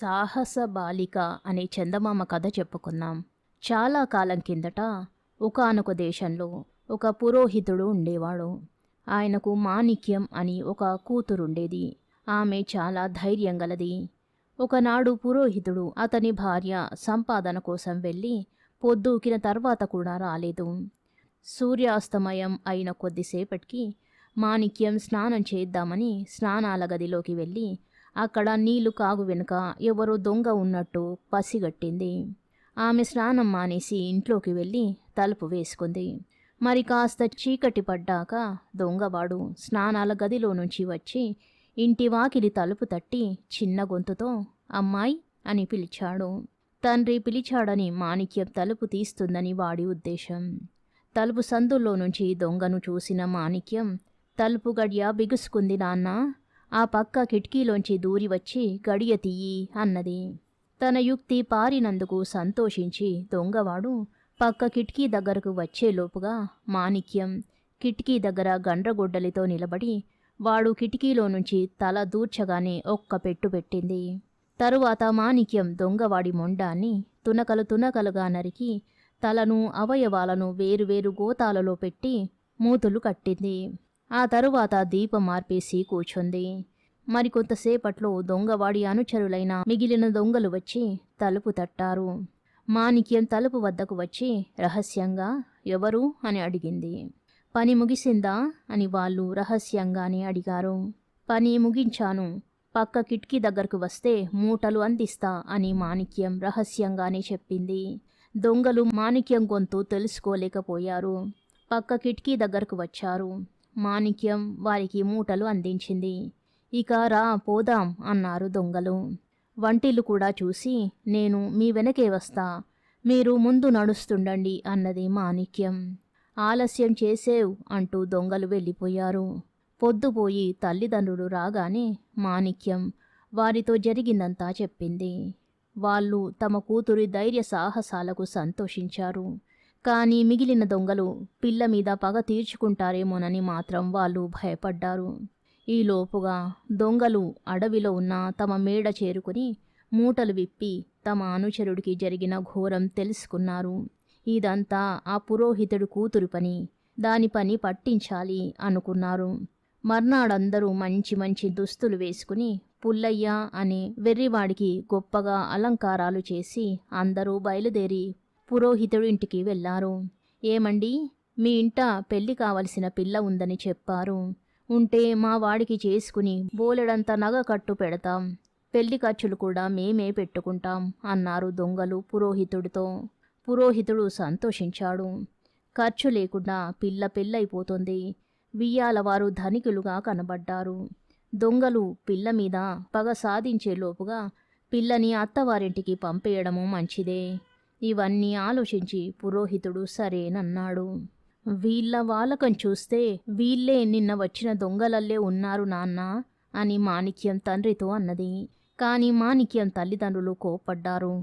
సాహస బాలిక అనే చందమామ కథ చెప్పుకుందాం. చాలా కాలం కిందట ఒకానొక దేశంలో ఒక పురోహితుడు ఉండేవాడు. ఆయనకు మాణిక్యం అని ఒక కూతురుండేది. ఆమె చాలా ధైర్యం గలది. ఒకనాడు పురోహితుడు అతని భార్య సంపాదన కోసం వెళ్ళి పొద్దూకిన తర్వాత కూడా రాలేదు. సూర్యాస్తమయం అయిన కొద్దిసేపటికి మాణిక్యం స్నానం చేద్దామని స్నానాల గదిలోకి వెళ్ళి అక్కడ నీళ్లు కాగు వెనుక ఎవరో దొంగ ఉన్నట్టు పసిగట్టింది. ఆమె స్నానం మానేసి ఇంట్లోకి వెళ్ళి తలుపు వేసుకుంది. మరి కాస్త చీకటి పడ్డాక దొంగవాడు స్నానాల గదిలో నుంచి వచ్చి ఇంటి వాకిలి తలుపు తట్టి చిన్న గొంతుతో అమ్మాయి అని పిలిచాడు. తండ్రి పిలిచాడని మాణిక్యం తలుపు తీస్తుందని వాడి ఉద్దేశం. తలుపు సందుల్లో నుంచి దొంగను చూసిన మాణిక్యం తలుపు గడియ బిగుసుకుంది నాన్నా, ఆ పక్క కిటికీలోంచి దూరి వచ్చి గడియ తీయి అన్నది. తన యుక్తి పారినందుకు సంతోషించి దొంగవాడు పక్క కిటికీ దగ్గరకు వచ్చేలోపుగా మాణిక్యం కిటికీ దగ్గర గండ్రగొడ్డలితో నిలబడి వాడు కిటికీలో నుంచి తల దూర్చగానే ఒక్క పెట్టు పెట్టింది. తరువాత మాణిక్యం దొంగవాడి మొండాన్ని తునకలుగా నరికి తలను అవయవాలను వేరువేరు గోతాలలో పెట్టి మూతులు కట్టింది. ఆ తరువాత దీపం మార్పేసి కూర్చుంది. మరికొంతసేపట్లో దొంగవాడి అనుచరులైన మిగిలిన దొంగలు వచ్చి తలుపు తట్టారు. మాణిక్యం తలుపు వద్దకు వచ్చి రహస్యంగా ఎవరు అని అడిగింది. పని ముగిసిందా అని వాళ్ళు రహస్యంగానే అడిగారు. పని ముగించాను, పక్క కిటికీ దగ్గరకు వస్తే మూటలు అందిస్తా అని మాణిక్యం రహస్యంగానే చెప్పింది. దొంగలు మాణిక్యం గొంతు తెలుసుకోలేకపోయారు. పక్క కిటికీ దగ్గరకు వచ్చారు. మాణిక్యం వారికి మూటలు అందించింది. ఇక రా పోదాం అన్నారు దొంగలు. వంటిల్లు కూడా చూసి నేను మీ వెనకే వస్తా, మీరు ముందు నడుస్తుండండి అన్నది మాణిక్యం. ఆలస్యం చేసేవ్ అంటూ దొంగలు వెళ్ళిపోయారు. పొద్దుపోయి తల్లిదండ్రులు రాగానే మాణిక్యం వారితో జరిగిందంతా చెప్పింది. వాళ్ళు తమ కూతురి ధైర్య సాహసాలకు సంతోషించారు. కానీ మిగిలిన దొంగలు పిల్ల మీద పగ తీర్చుకుంటారేమోనని మాత్రం వాళ్ళు భయపడ్డారు. ఈలోపుగా దొంగలు అడవిలో ఉన్న తమ మేడ చేరుకుని మూటలు విప్పి తమ అనుచరుడికి జరిగిన ఘోరం తెలుసుకున్నారు. ఇదంతా ఆ పురోహితుడు కూతురు పని, దాని పని పట్టించాలి అనుకున్నారు. మర్నాడందరూ మంచి మంచి దుస్తులు వేసుకుని పుల్లయ్య అనే వెర్రివాడికి గొప్పగా అలంకారాలు చేసి అందరూ బయలుదేరి పురోహితుడి ఇంటికి వెళ్లారు. ఏమండి, మీ ఇంట పెళ్లి కావలసిన పిల్ల ఉందని చెప్పారు. ఉంటే మా వాడికి చేసుకుని బోలెడంత నగ కట్టు పెడతాం, పెళ్లి ఖర్చులు కూడా మేమే పెట్టుకుంటాం అన్నారు దొంగలు పురోహితుడితో. పురోహితుడు సంతోషించాడు. ఖర్చు లేకుండా పిల్ల పెళ్ళైపోతుంది. వియ్యాలవారు ధనికులుగా కనబడ్డారు. దొంగలు పిల్ల మీద పగ సాధించేలోపుగా పిల్లని అత్తవారింటికి పంపేయడము మంచిదే. ఇవన్నీ ఆలోచించి పురోహితుడు సరేనన్నాడు. వీళ్ళ వాలకం చూస్తే వీళ్ళే నిన్న వచ్చిన దొంగలల్లే ఉన్నారు నాన్న అని మాణిక్యం తండ్రితో అన్నది. కాని మాణిక్యం తల్లిదండ్రులు కోప్పడ్డారు.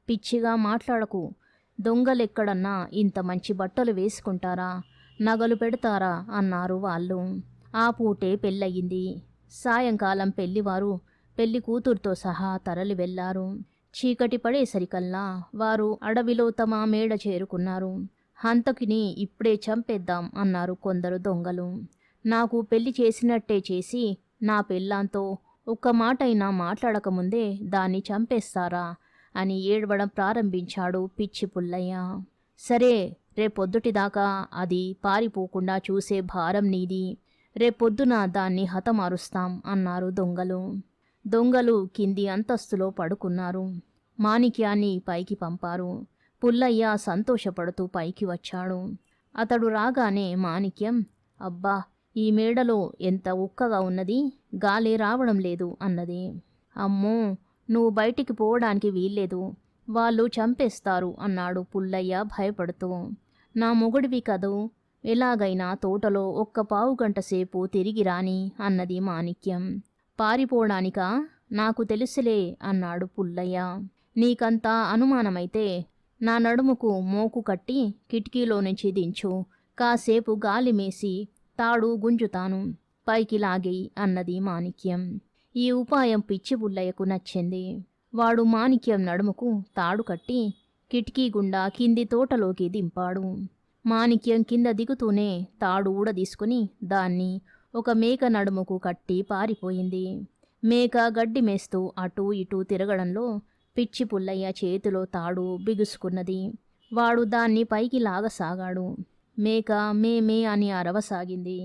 పిచ్చిగా మాట్లాడకు, దొంగలెక్కడన్నా ఇంత మంచి బట్టలు వేసుకుంటారా, నగలు పెడతారా అన్నారు వాళ్ళు. ఆ పూటే పెళ్ళయింది. సాయంకాలం పెళ్లివారు పెళ్లి కూతురుతో సహా తరలి వెళ్లారు. చీకటి పడేసరికల్లా వారు అడవిలో తమ మేడ చేరుకున్నారు. హంతకిని ఇప్పుడే చంపేద్దాం అన్నారు కొందరు దొంగలు. నాకు పెళ్లి చేసినట్టే చేసి నా పెళ్ళాంతో ఒక్క మాటైనా మాట్లాడకముందే దాన్ని చంపేస్తారా అని ఏడవడం ప్రారంభించాడు పిచ్చి పుల్లయ్య. సరే, రేపొద్దుటిదాకా అది పారిపోకుండా చూసే భారం నీది, రేపొద్దున దాన్ని హతమారుస్తాం అన్నారు దొంగలు. దొంగలు కింది అంతస్తులో పడుకున్నారు. మాణిక్యాన్ని పైకి పంపారు. పుల్లయ్య సంతోషపడుతూ పైకి వచ్చాడు. అతడు రాగానే మాణిక్యం, అబ్బా, ఈ మేడలో ఎంత ఉక్కగా ఉన్నది, గాలే రావడం లేదు అన్నది. అమ్మో, నువ్వు బయటికి పోవడానికి వీల్లేదు, వాళ్ళు చంపేస్తారు అన్నాడు పుల్లయ్య భయపడుతూ. నా మొగుడివి కదూ, ఎలాగైనా తోటలో ఒక్క పావుగంట సేపు తిరిగి రాని అన్నది మాణిక్యం. పారిపోవడానికా, నాకు తెలుసులే అన్నాడు పుల్లయ్య. నీకంతా అనుమానమైతే నా నడుముకు మోకు కట్టి కిటికీలో నుంచి దించు, కాసేపు గాలి మేసి తాడు గుంజుతాను, పైకి లాగేయి అన్నది మాణిక్యం. ఈ ఉపాయం పిచ్చి పుల్లయ్యకు నచ్చింది. వాడు మాణిక్యం నడుముకు తాడు కట్టి కిటికీ గుండా కింది తోటలోకి దింపాడు. మాణిక్యం కింద దిగుతూనే తాడు ఊడదీసుకుని దాన్ని ఒక మేక నడుముకు కట్టి పారిపోయింది. మేక గడ్డి మేస్తూ అటూ ఇటూ తిరగడంలో పిచ్చి పుల్లయ్య చేతిలో తాడు బిగుసుకున్నది. వాడు దాన్ని పైకి లాగసాగాడు. మేక మే మే అని అరవసాగింది.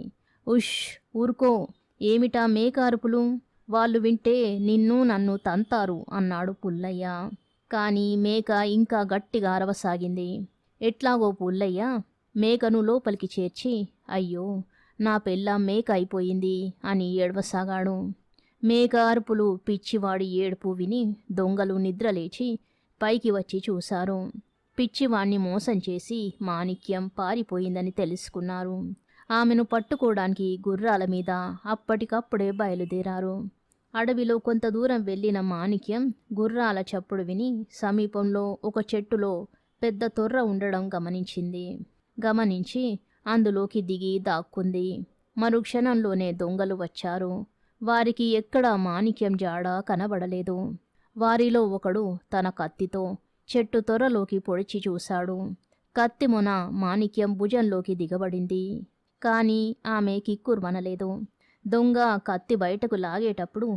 ఉష్, ఊరుకో, ఏమిటా మేక అరుపులు? వాళ్ళు వింటే నిన్ను నన్ను తంతారు అన్నాడు పుల్లయ్య. కానీ మేక ఇంకా గట్టిగా అరవసాగింది. ఎట్లాగో పుల్లయ్య మేకను లోపలికి చేర్చి, అయ్యో, నా పెళ్ళాం మేక అయిపోయింది అని ఏడవసాగాడు. మేక అరుపులు, పిచ్చివాడి ఏడుపు విని దొంగలు నిద్రలేచి పైకి వచ్చి చూశారు. పిచ్చివాణ్ణి మోసం చేసి మాణిక్యం పారిపోయిందని తెలుసుకున్నారు. ఆమెను పట్టుకోవడానికి గుర్రాల మీద అప్పటికప్పుడే బయలుదేరారు. అడవిలో కొంత దూరం వెళ్ళిన మాణిక్యం గుర్రాల చప్పుడు విని సమీపంలో ఒక చెట్టులో పెద్ద తొర్ర ఉండడం గమనించి అందులోకి దిగి దాక్కుంది. మరుక్షణంలోనే దొంగలు వచ్చారు. వారికి ఎక్కడా మాణిక్యం జాడ కనబడలేదు. వారిలో ఒకడు తన కత్తితో చెట్టు తొర్రలోకి పొడిచి చూశాడు. కత్తి మొన మాణిక్యం భుజంలోకి దిగబడింది. కానీ ఆమె కిక్కుర్మనలేదు. దొంగ కత్తి బయటకు లాగేటప్పుడు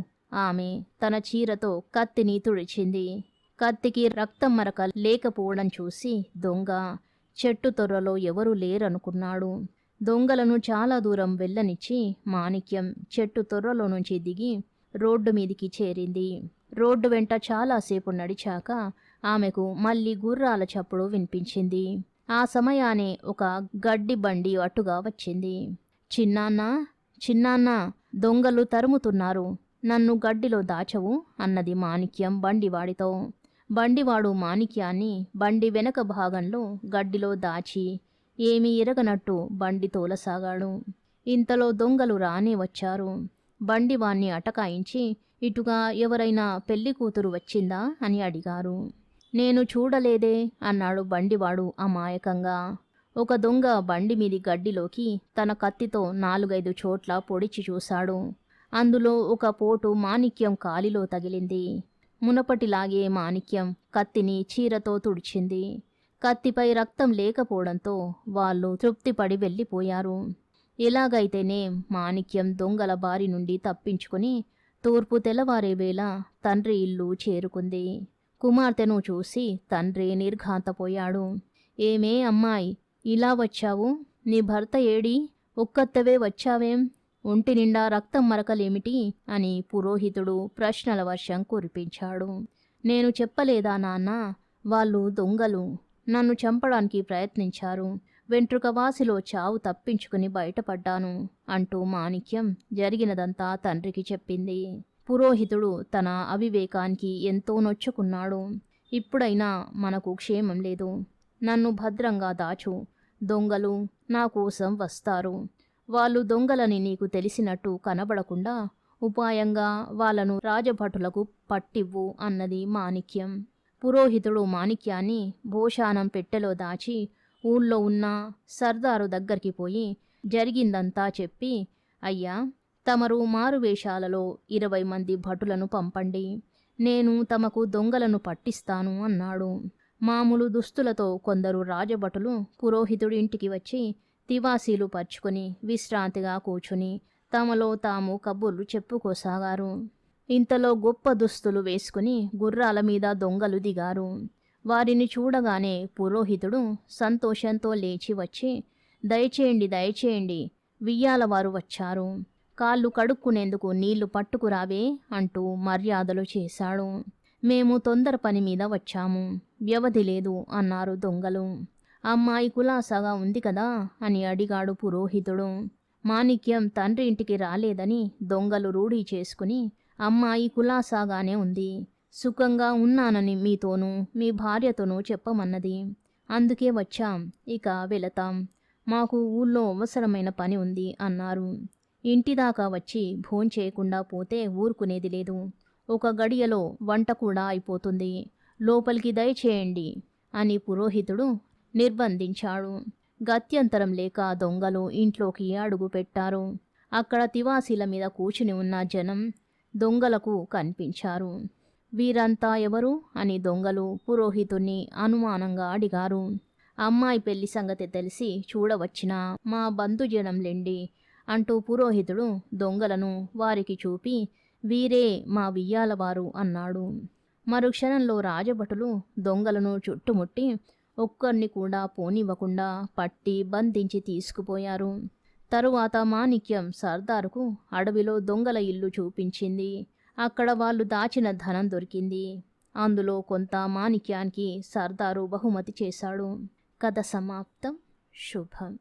ఆమె తన చీరతో కత్తిని తుడిచింది. కత్తికి రక్తం మరక లేకపోవడం చూసి దొంగ చెట్టు తొర్రలో ఎవరూ లేరనుకున్నాడు. దొంగలను చాలా దూరం వెళ్ళనిచ్చి మాణిక్యం చెట్టు తొర్రలో నుంచి దిగి రోడ్డు మీదికి చేరింది. రోడ్డు వెంట చాలాసేపు నడిచాక ఆమెకు మళ్ళీ గుర్రాల చప్పుడు వినిపించింది. ఆ సమయానే ఒక గడ్డి బండి అటుగా వచ్చింది. చిన్నాన్న, దొంగలు తరుముతున్నారు, నన్ను గడ్డిలో దాచవు అన్నది మాణిక్యం బండివాడితో. బండివాడు మాణిక్యాన్ని బండి వెనక భాగంలో గడ్డిలో దాచి ఏమీ ఎరగనట్టు బండి తోలసాగాడు. ఇంతలో దొంగలు రానే వచ్చారు. బండివాణ్ణి అటకాయించి ఇటుగా ఎవరైనా పెళ్లి కూతురు వచ్చిందా అని అడిగారు. నేను చూడలేదే అన్నాడు బండివాడు అమాయకంగా. ఒక దొంగ బండి మీది గడ్డిలోకి తన కత్తితో 4-5 చోట్ల పొడిచి చూశాడు. అందులో ఒక పోటు మాణిక్యం కాలిలో తగిలింది. మునపటిలాగే మాణిక్యం కత్తిని చీరతో తుడిచింది. కత్తిపై రక్తం లేకపోవడంతో వాళ్ళు తృప్తిపడి వెళ్ళిపోయారు. ఎలాగైతేనే మాణిక్యం దొంగల బారి నుండి తప్పించుకుని తూర్పు తెల్లవారే వేళ తండ్రి ఇల్లు చేరుకుంది. కుమార్తెను చూసి తండ్రి నిర్ఘాంతపోయాడు. ఏమే అమ్మాయి, ఇలా వచ్చావు? నీ భర్త ఏడి? ఒక్కత్తవే వచ్చావేం? ఒంటి నిండా రక్తం మరకలేమిటి అని పురోహితుడు ప్రశ్నల వర్షం కురిపించాడు. నేను చెప్పలేదా నాన్న, వాళ్ళు దొంగలు, నన్ను చంపడానికి ప్రయత్నించారు. వెంట్రుక వాసిలో చావు తప్పించుకుని బయటపడ్డాను అంటూ మాణిక్యం జరిగినదంతా తండ్రికి చెప్పింది. పురోహితుడు తన అవివేకానికి ఎంతో నొచ్చుకున్నాడు. ఇప్పుడైనా మనకు క్షేమం లేదు, నన్ను భద్రంగా దాచు, దొంగలు నా కోసం వస్తారు. వాళ్ళు దొంగలని నీకు తెలిసినట్టు కనబడకుండా ఉపాయంగా వాళ్ళను రాజభటులకు పట్టివ్వు అన్నది మాణిక్యం. పురోహితుడు మాణిక్యాన్ని భోషానం పెట్టెలో దాచి ఊళ్ళో ఉన్న సర్దారు దగ్గరికి పోయి జరిగిందంతా చెప్పి, అయ్యా, తమరు మారువేషాలలో 20 మంది భటులను పంపండి, నేను తమకు దొంగలను పట్టిస్తాను అన్నాడు. మామూలు దుస్తులతో కొందరు రాజభటులు పురోహితుడి ఇంటికి వచ్చి తివాసీలు పరుచుకొని విశ్రాంతిగా కూర్చుని తమలో తాము కబుర్లు చెప్పుకోసాగారు. ఇంతలో గొప్ప దుస్తులు వేసుకుని గుర్రాల మీద దొంగలు దిగారు. వారిని చూడగానే పురోహితుడు సంతోషంతో లేచి వచ్చి, దయచేయండి, వియ్యాలవారు వచ్చారు, కాళ్ళు కడుక్కునేందుకు నీళ్లు పట్టుకురావే అంటూ మర్యాదలు చేశాడు. మేము తొందర పని మీద వచ్చాము, వ్యవధి లేదు అన్నారు దొంగలు. అమ్మాయి కులాసాగా ఉంది కదా అని అడిగాడు పురోహితుడు. మాణిక్యం తండ్రి ఇంటికి రాలేదని దొంగలు రూఢీ చేసుకుని అమ్మాయి కులాసాగానే ఉంది, సుఖంగా ఉన్నానని మీతోనూ మీ భార్యతోనూ చెప్పమన్నది, అందుకే వచ్చాం, ఇక వెళతాం, మాకు ఊళ్ళో అవసరమైన పని ఉంది అన్నారు. ఇంటిదాకా వచ్చి భోంచేయకుండా పోతే ఊరుకునేది లేదు. ఒక గడియలో వంట కూడా అయిపోతుంది, లోపలికి దయచేయండి అని పురోహితుడు నిర్బంధించాడు. గత్యంతరం లేక దొంగలు ఇంట్లోకి అడుగు పెట్టారు. అక్కడ తివాసీల మీద కూర్చుని ఉన్న జనం దొంగలకు కనిపించారు. వీరంతా ఎవరు అని దొంగలు పురోహితుణ్ణి అనుమానంగా అడిగారు. అమ్మాయి పెళ్లి సంగతి తెలిసి చూడవచ్చిన మా బంధుజనంలెండి అంటూ పురోహితుడు దొంగలను వారికి చూపి వీరే మా వియ్యాలవారు అన్నాడు. మరుక్షణంలో రాజభటులు దొంగలను చుట్టుముట్టి ఒక్కరిని కూడా పోనివ్వకుండా పట్టి బంధించి తీసుకుపోయారు. తరువాత మాణిక్యం సర్దారుకు అడవిలో దొంగల ఇల్లు చూపించింది. అక్కడ వాళ్ళు దాచిన ధనం దొరికింది. అందులో కొంత మాణిక్యానికి సర్దారు బహుమతి చేశాడు. కథ సమాప్తం. శుభం.